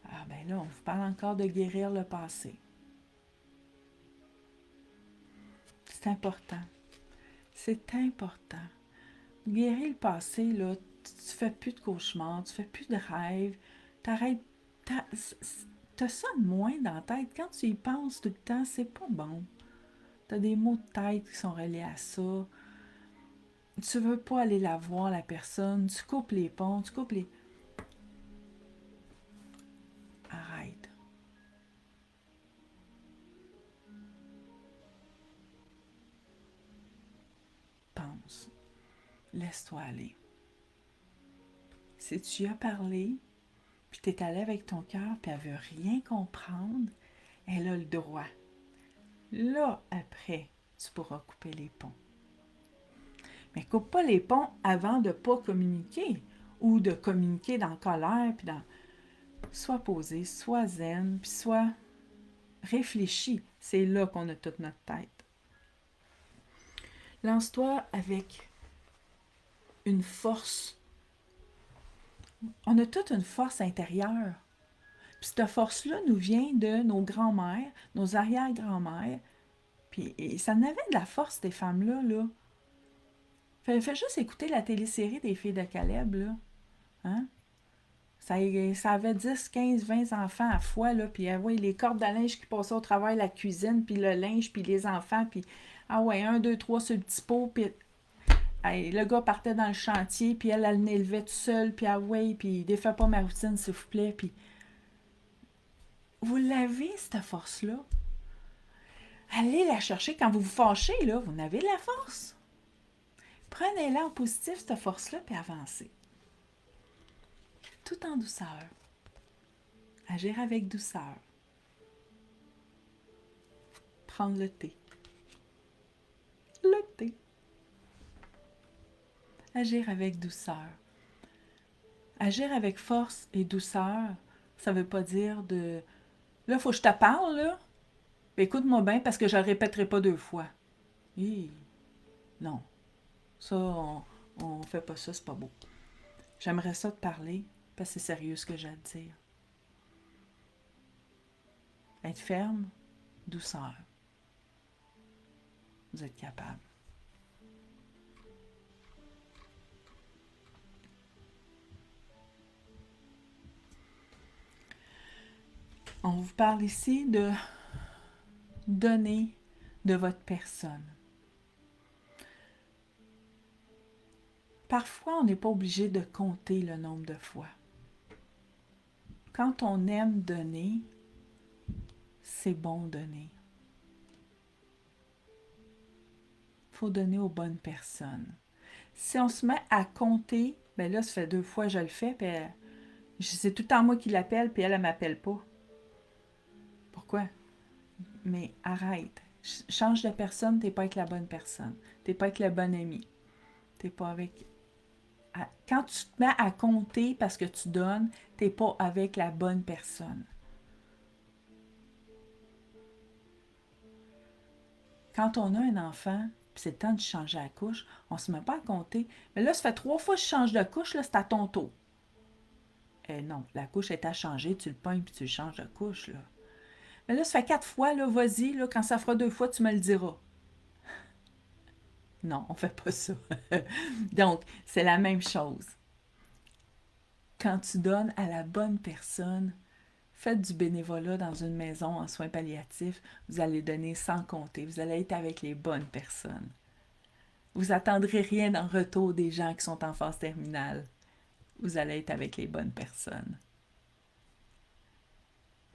Ah ben là, on vous parle encore de guérir le passé. C'est important. C'est important. Guérir le passé, là, tu fais plus de cauchemars, tu fais plus de rêves, t'arrêtes, t'as ça de moins dans la tête. Quand tu y penses tout le temps, c'est pas bon. T'as des maux de tête qui sont reliés à ça. Tu veux pas aller la voir, la personne, tu coupes les ponts, tu coupes les... Arrête. Pense. Laisse-toi aller. Si tu y as parlé, puis tu es allé avec ton cœur, puis elle veut rien comprendre, elle a le droit. Là, après, tu pourras couper les ponts. Mais coupe pas les ponts avant de ne pas communiquer, ou de communiquer dans la colère, puis dans... Sois posé, sois zen, puis sois réfléchi. C'est là qu'on a toute notre tête. Lance-toi avec une force On a toute une force intérieure. Puis cette force-là nous vient de nos grands-mères, nos arrière-grands-mères. Puis et ça en avait de la force, ces femmes-là, là. Fais juste écouter la télésérie des filles de Caleb, là. Hein? Ça avait 10, 15, 20 enfants à fois, là. Puis, ah ouais, les cordes à linge qui passaient au travers de la cuisine, puis le linge, puis les enfants, puis, ah ouais, un, deux, trois sur le petit pot, puis hey, le gars partait dans le chantier, puis elle l'élevait tout seul, puis ah ouais, puis défais pas ma routine, s'il vous plaît, puis vous l'avez, cette force-là. Allez la chercher quand vous vous fâchez, là, vous en avez de la force. Prenez-la en positif, cette force-là, puis avancez. Tout en douceur. Agir avec douceur. Prendre le thé. Le thé. Agir avec douceur. Agir avec force et douceur, ça veut pas dire de... Là, faut que je te parle, là. Écoute-moi bien parce que je le répéterai pas 2 fois. Hi. Non. Ça, on fait pas ça, c'est pas beau. J'aimerais ça te parler parce que c'est sérieux ce que j'ai à te dire. Être ferme, douceur. Vous êtes capable. On vous parle ici de donner de votre personne. Parfois, on n'est pas obligé de compter le nombre de fois. Quand on aime donner, c'est bon donner. Il faut donner aux bonnes personnes. Si on se met à compter, ben là, ça fait 2 fois que je le fais, puis c'est tout le temps moi qui l'appelle, puis elle ne m'appelle pas. Pourquoi? Mais arrête. Change de personne, t'es pas avec la bonne personne. T'es pas avec le bon ami. T'es pas avec... Quand tu te mets à compter parce que tu donnes, t'es pas avec la bonne personne. Quand on a un enfant, puis c'est le temps de changer la couche, on se met pas à compter. Mais là, ça fait 3 fois que je change de couche, là, c'est à ton tour. Non, la couche est à changer, tu le pognes puis tu le changes de couche, là. Mais là, ça fait 4 fois, là, vas-y, là, quand ça fera 2 fois, tu me le diras. Non, on fait pas ça. Donc, c'est la même chose. Quand tu donnes à la bonne personne, faites du bénévolat dans une maison en soins palliatifs, vous allez donner sans compter, vous allez être avec les bonnes personnes. Vous n'attendrez rien en retour des gens qui sont en phase terminale. Vous allez être avec les bonnes personnes.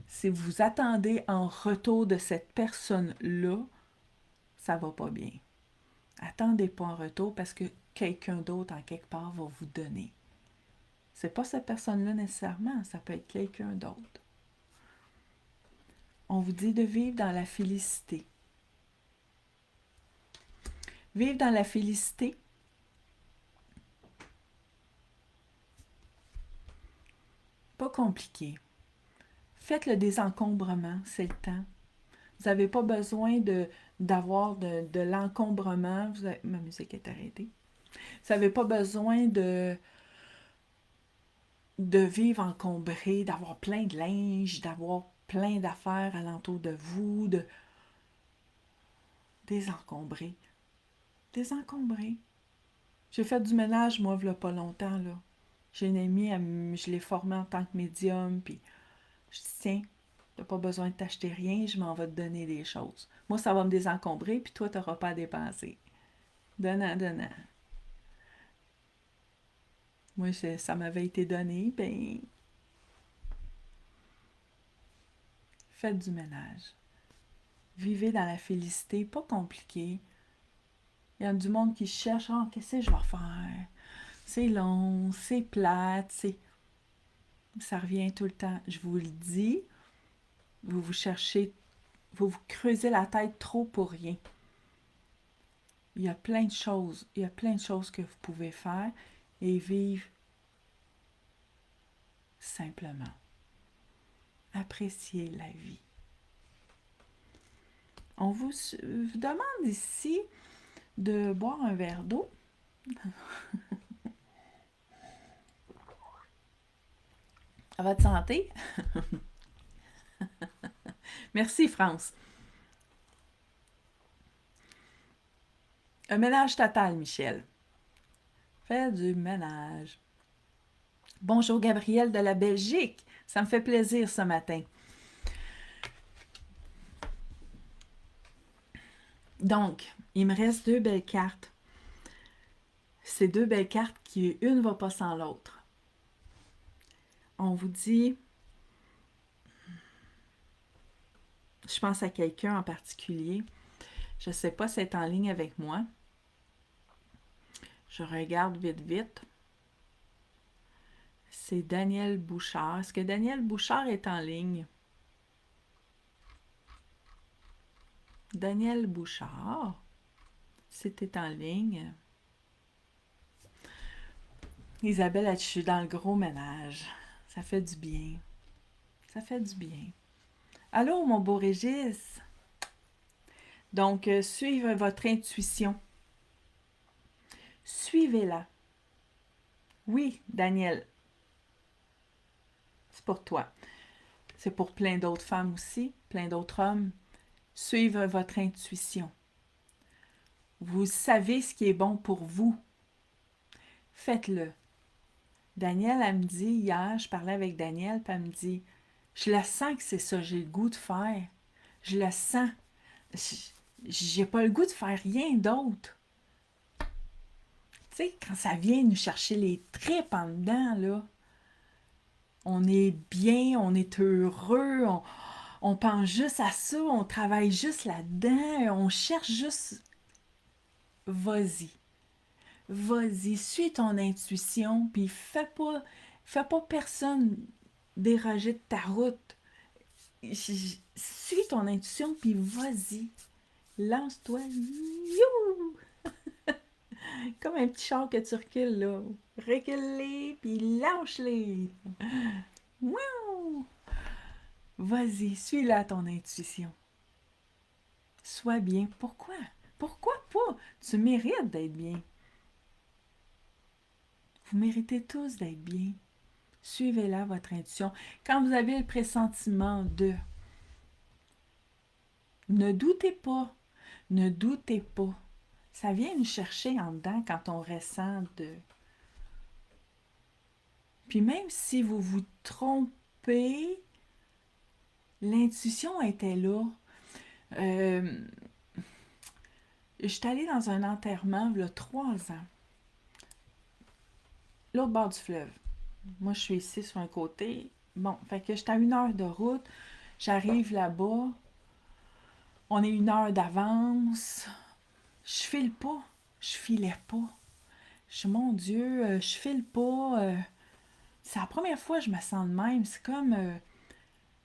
Si vous attendez en retour de cette personne-là, ça va pas bien. Attendez pas en retour parce que quelqu'un d'autre en quelque part va vous donner. C'est pas cette personne-là nécessairement, ça peut être quelqu'un d'autre. On vous dit de vivre dans la félicité. Vivre dans la félicité, pas compliqué. Faites le désencombrement, c'est le temps. Vous n'avez pas besoin d'avoir de l'encombrement. Ma musique est arrêtée. Vous n'avez pas besoin de vivre encombré, d'avoir plein de linge, d'avoir plein d'affaires alentour de vous, de désencombrer. Désencombrer. J'ai fait du ménage, moi, il n'y a pas longtemps, là. J'ai une amie, je l'ai formée en tant que médium, puis je dis, tiens, t'as pas besoin de t'acheter rien, je m'en vais te donner des choses. Moi, ça va me désencombrer, puis toi, tu n'auras pas à dépenser. Donnant, donnant. Moi, ça m'avait été donné, ben, faites du ménage. Vivez dans la félicité, pas compliqué. Il y a du monde qui cherche, oh, qu'est-ce que je vais faire? C'est long, c'est plate, ça revient tout le temps. Je vous le dis, vous cherchez, vous creusez la tête trop pour rien. Il y a plein de choses, que vous pouvez faire et vivre simplement. Appréciez la vie. On vous demande ici de boire un verre d'eau. À votre santé. Merci, France. Un ménage total, Michel. Fais du ménage. Bonjour, Gabrielle de la Belgique. Ça me fait plaisir ce matin. Donc, il me reste 2 belles cartes. Ces 2 belles cartes qui, une va pas sans l'autre. On vous dit, je pense à quelqu'un en particulier. Je ne sais pas si elle est en ligne avec moi. Je regarde vite, vite. C'est Daniel Bouchard. Est-ce que Daniel Bouchard est en ligne? Daniel Bouchard, c'était en ligne. Isabelle, je suis dans le gros ménage. Ça fait du bien. Ça fait du bien. Allô, mon beau Régis? Donc, suivez votre intuition. Suivez-la. Oui, Daniel, c'est pour toi. C'est pour plein d'autres femmes aussi, plein d'autres hommes. Suivez votre intuition. Vous savez ce qui est bon pour vous. Faites-le. Daniel, elle me dit, hier, je parlais avec Daniel, puis elle me dit, je la sens que c'est ça, j'ai le goût de faire. Je la sens. J'ai pas le goût de faire rien d'autre. Tu sais, quand ça vient nous chercher les tripes en dedans, là, on est bien, on est heureux, on pense juste à ça, on travaille juste là-dedans, on cherche juste. Vas-y. Vas-y, suis ton intuition, puis fais pas personne déroger de ta route. Suis ton intuition, puis vas-y. Lance-toi. You! Comme un petit char que tu recules, là. Recule-les, puis lâche-les. Wow! Vas-y, suis-la ton intuition. Sois bien. Pourquoi? Pourquoi pas? Tu mérites d'être bien. Vous méritez tous d'être bien. Suivez-la, votre intuition. Quand vous avez le pressentiment de... Ne doutez pas. Ne doutez pas. Ça vient nous chercher en dedans quand on ressent de... Puis même si vous vous trompez, l'intuition était là. Je suis allée dans un enterrement il y a 3 ans. L'autre bord du fleuve. Moi, je suis ici sur un côté. Bon, fait que j'étais à 1 heure de route. J'arrive là-bas. On est 1 heure d'avance. Je file pas. Je filais pas. Je dis, mon Dieu, je file pas. C'est la première fois que je me sens de même. C'est comme...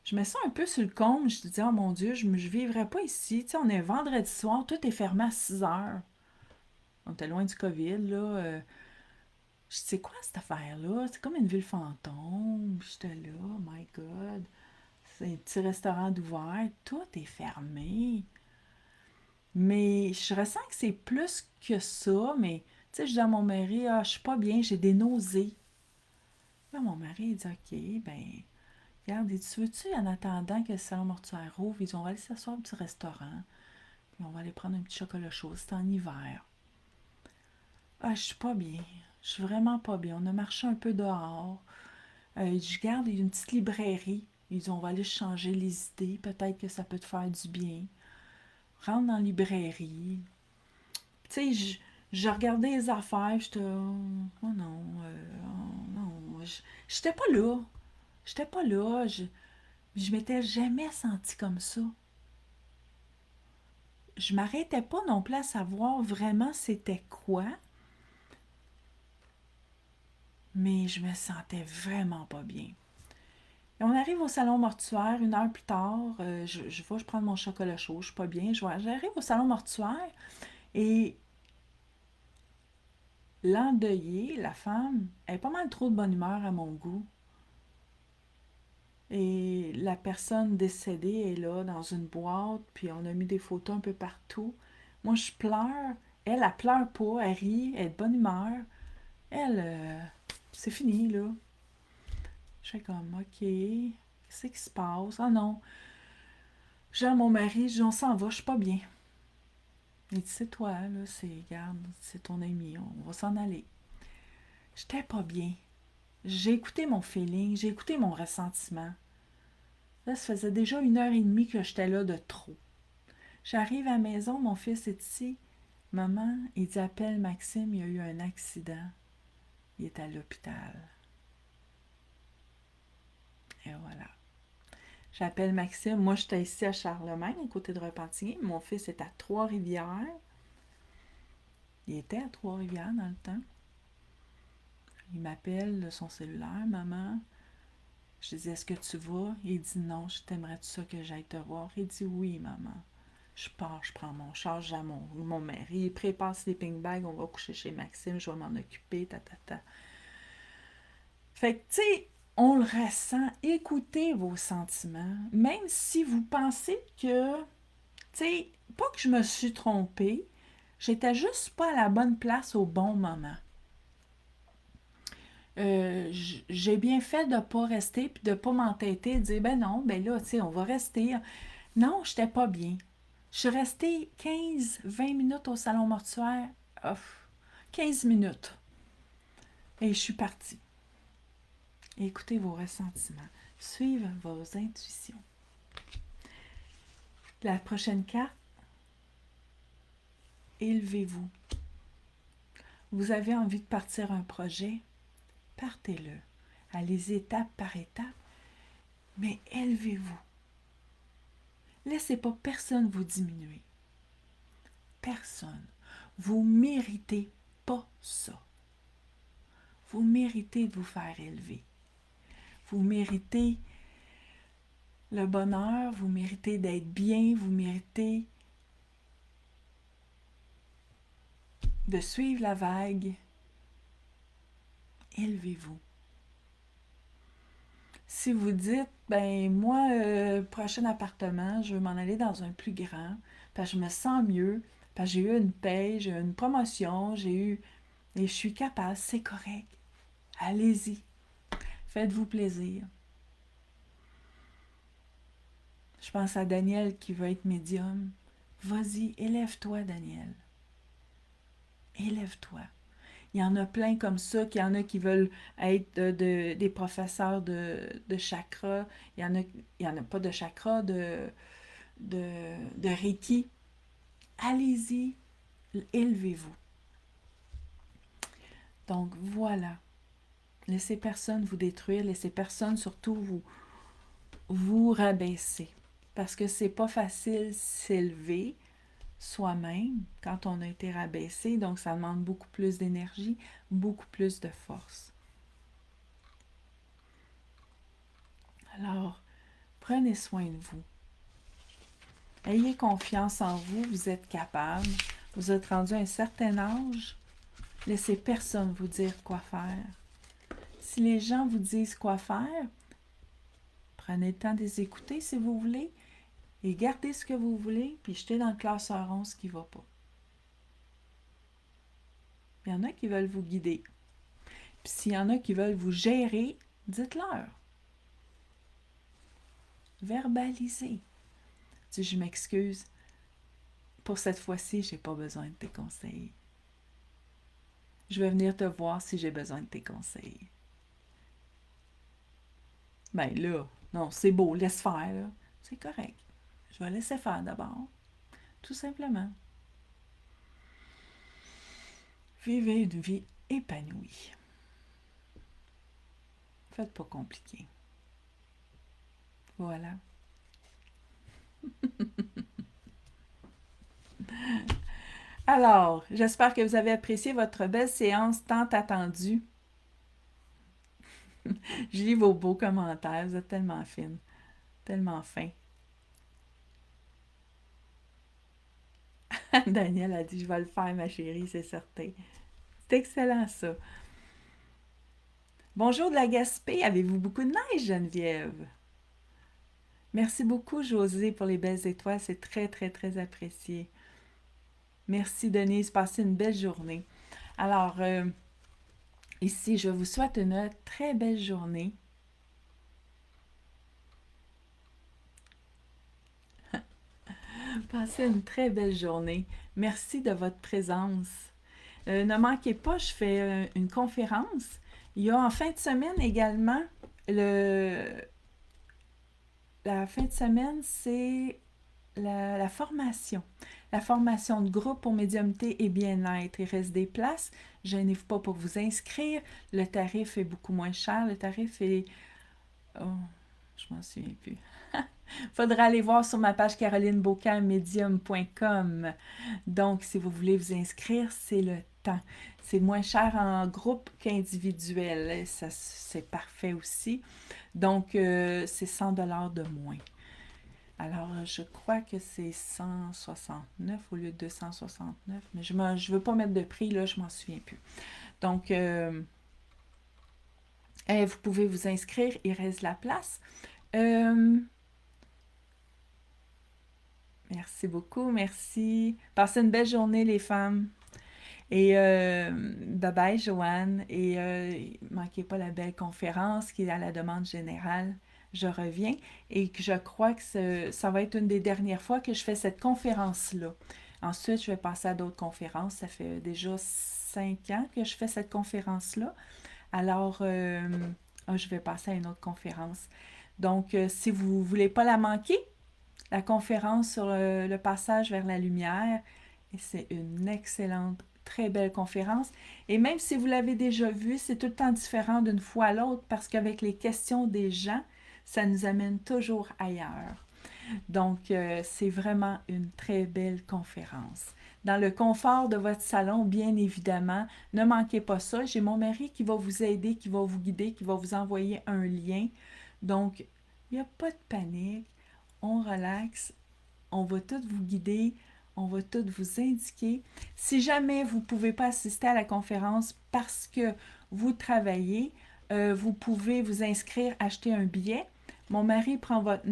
je me sens un peu sur le compte. Je me dis, oh mon Dieu, je vivrais pas ici. Tu sais, on est vendredi soir. Tout est fermé à 6 heures. On était loin du COVID, là. Je dis, c'est quoi cette affaire-là? C'est comme une ville fantôme. J'étais là, oh my God. C'est un petit restaurant d'ouvert. Tout est fermé. Mais je ressens que c'est plus que ça. Mais, tu sais, je dis à mon mari, ah, je suis pas bien, j'ai des nausées. Là, mon mari, il dit, OK, ben, regarde, tu veux-tu, en attendant que le salon mortuaire ouvre, on va aller s'asseoir au petit restaurant. Puis on va aller prendre un petit chocolat chaud. C'est en hiver. Ah, je suis pas bien. Je suis vraiment pas bien. On a marché un peu dehors. Je garde, il y a une petite librairie. Ils disent, on va aller changer les idées. Peut-être que ça peut te faire du bien. Rentre dans la librairie. Tu sais, je regardais les affaires. J'étais, oh non, oh non. J'étais pas là. J'étais pas là. Je m'étais jamais sentie comme ça. Je m'arrêtais pas non plus à savoir vraiment c'était quoi. Mais je me sentais vraiment pas bien. Et on arrive au salon mortuaire 1 heure plus tard. Je prends mon chocolat chaud, je suis pas bien. J'arrive au salon mortuaire et l'endeuillée, la femme, elle est pas mal trop de bonne humeur à mon goût. Et la personne décédée est là dans une boîte, puis on a mis des photos un peu partout. Moi, je pleure. Elle pleure pas, elle rit, elle est de bonne humeur. Elle, c'est fini, là. Je fais comme, OK, qu'est-ce qui se passe? Ah non. J'ai à mon mari, je dis, on s'en va, je suis pas bien. Il dit, c'est toi, là, regarde, c'est ton ami, on va s'en aller. J'étais pas bien. J'ai écouté mon feeling, j'ai écouté mon ressentiment. Là, ça faisait déjà 1 heure et demie que j'étais là de trop. J'arrive à la maison, mon fils est ici. Maman, il dit, appelle Maxime, il y a eu un accident. Il est à l'hôpital. Et voilà. J'appelle Maxime. Moi, j'étais ici à Charlemagne, à côté de Repentigny. Mon fils est à Trois-Rivières. Il était à Trois-Rivières dans le temps. Il m'appelle de son cellulaire. Maman, je dis, est-ce que tu vas? Il dit, non, je t'aimerais tout ça que j'aille te voir. Il dit, oui, maman. Je pars, je prends mon char, j'ai mon mari. Il prépare sleeping bag, on va coucher chez Maxime, je vais m'en occuper, ta. Fait que, tu sais, on le ressent. Écoutez vos sentiments. Même si vous pensez que, tu sais, pas que je me suis trompée, j'étais juste pas à la bonne place au bon moment. J'ai bien fait de ne pas rester puis de ne pas m'entêter et de dire ben non, ben là, tu sais, on va rester. Non, j'étais pas bien. Je suis restée 15-20 minutes au salon mortuaire. 15 minutes. Et je suis partie. Écoutez vos ressentiments. Suivez vos intuitions. La prochaine carte, élevez-vous. Vous avez envie de partir un projet? Partez-le. Allez étape par étape, mais élevez-vous. Laissez pas personne vous diminuer. Personne. Vous méritez pas ça. Vous méritez de vous faire élever. Vous méritez le bonheur, vous méritez d'être bien, vous méritez de suivre la vague. Élevez-vous. Si vous dites, ben moi, prochain appartement, je veux m'en aller dans un plus grand, parce que je me sens mieux, parce que j'ai eu une paye, j'ai eu une promotion, et je suis capable, c'est correct. Allez-y. Faites-vous plaisir. Je pense à Daniel qui veut être médium. Vas-y, élève-toi, Daniel. Élève-toi. Il y en a plein comme ça, qu'il y en a qui veulent être des professeurs de chakra. Il y en a pas de chakra, de Reiki. Allez-y, élevez-vous. Donc voilà. Laissez personne vous détruire, laissez personne surtout vous rabaisser. Parce que c'est pas facile s'élever soi-même quand on a été rabaissé, donc ça demande beaucoup plus d'énergie, beaucoup plus de force. Alors, prenez soin de vous. Ayez confiance en vous, vous êtes capable. Vous êtes rendu à un certain âge. Laissez personne vous dire quoi faire. Si les gens vous disent quoi faire, prenez le temps de les écouter si vous voulez et gardez ce que vous voulez, puis jetez dans le classeur 11 ce qui ne va pas. Il y en a qui veulent vous guider. Puis s'il y en a qui veulent vous gérer, dites-leur. Verbalisez. Si je m'excuse, pour cette fois-ci, je n'ai pas besoin de tes conseils. Je vais venir te voir si j'ai besoin de tes conseils. Ben là, non, c'est beau, laisse faire, là. C'est correct. Je vais laisser faire d'abord. Tout simplement. Vivez une vie épanouie. Faites pas compliqué. Voilà. Alors, j'espère que vous avez apprécié votre belle séance tant attendue. Je lis vos beaux commentaires, vous êtes tellement fines, tellement fins. Daniel a dit, je vais le faire, ma chérie, c'est certain. C'est excellent, ça. Bonjour de la Gaspé, avez-vous beaucoup de neige, Geneviève? Merci beaucoup, Josée, pour les belles étoiles, c'est très, très, très apprécié. Merci, Denise, passez une belle journée. Alors, ici, je vous souhaite une très belle journée. Passez une très belle journée. Merci de votre présence. Ne manquez pas, je fais une conférence. Il y a en fin de semaine également, le, la fin de semaine, c'est la formation. La formation de groupe pour médiumnité et bien-être. Il reste des places. Gênez-vous pas pour vous inscrire. Le tarif est beaucoup moins cher. Le tarif est... Oh, je m'en souviens plus. Faudra aller voir sur ma page carolinebaucamedium.com. Donc, si vous voulez vous inscrire, c'est le temps. C'est moins cher en groupe qu'individuel. Ça, c'est parfait aussi. Donc, c'est 100 $ de moins. Alors, je crois que c'est 169 au lieu de 269, mais je ne veux pas mettre de prix, là, je m'en souviens plus. Donc, vous pouvez vous inscrire, il reste la place. Merci beaucoup, merci. Passez une belle journée, les femmes. Et bye bye, Joanne. Et manquez pas la belle conférence qui est à la demande générale. Je reviens et que je crois que ça va être une des dernières fois que je fais cette conférence-là. Ensuite, je vais passer à d'autres conférences. Ça fait déjà 5 ans que je fais cette conférence-là. Alors, je vais passer à une autre conférence. Donc, si vous ne voulez pas la manquer, la conférence sur le passage vers la lumière, et c'est une excellente, très belle conférence. Et même si vous l'avez déjà vue, c'est tout le temps différent d'une fois à l'autre parce qu'avec les questions des gens, ça nous amène toujours ailleurs. Donc, c'est vraiment une très belle conférence. Dans le confort de votre salon, bien évidemment, ne manquez pas ça. J'ai mon mari qui va vous aider, qui va vous guider, qui va vous envoyer un lien. Donc, il n'y a pas de panique. On relaxe. On va tout vous guider. On va tout vous indiquer. Si jamais vous ne pouvez pas assister à la conférence parce que vous travaillez, vous pouvez vous inscrire, acheter un billet. Mon mari prend votre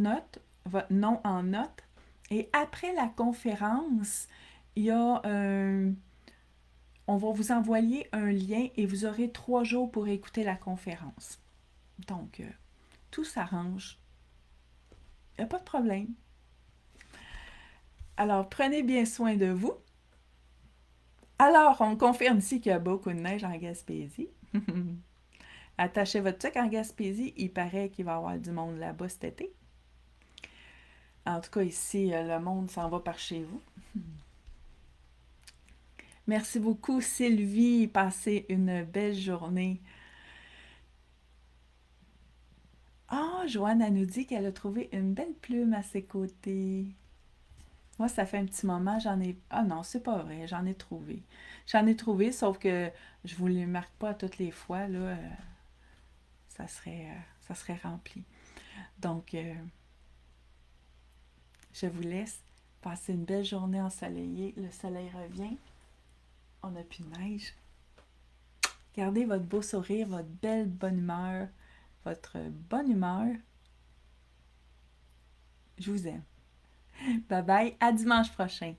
nom en note. Et après la conférence, il y a on va vous envoyer un lien et vous aurez 3 jours pour écouter la conférence. Donc, tout s'arrange. Il n'y a pas de problème. Alors, prenez bien soin de vous. Alors, on confirme ici qu'il y a beaucoup de neige en Gaspésie. Attachez votre truc en Gaspésie. Il paraît qu'il va y avoir du monde là-bas cet été. En tout cas, ici, le monde s'en va par chez vous. Merci beaucoup, Sylvie. Passez une belle journée. Ah, Joanne, elle nous dit qu'elle a trouvé une belle plume à ses côtés. Moi, ça fait un petit moment, j'en ai... Ah non, c'est pas vrai, j'en ai trouvé. J'en ai trouvé, sauf que je vous les marque pas toutes les fois, là. Ça serait rempli. Donc, je vous laisse passer une belle journée ensoleillée. Le soleil revient. On n'a plus de neige. Gardez votre beau sourire, votre belle bonne humeur, votre bonne humeur. Je vous aime. Bye bye, à dimanche prochain.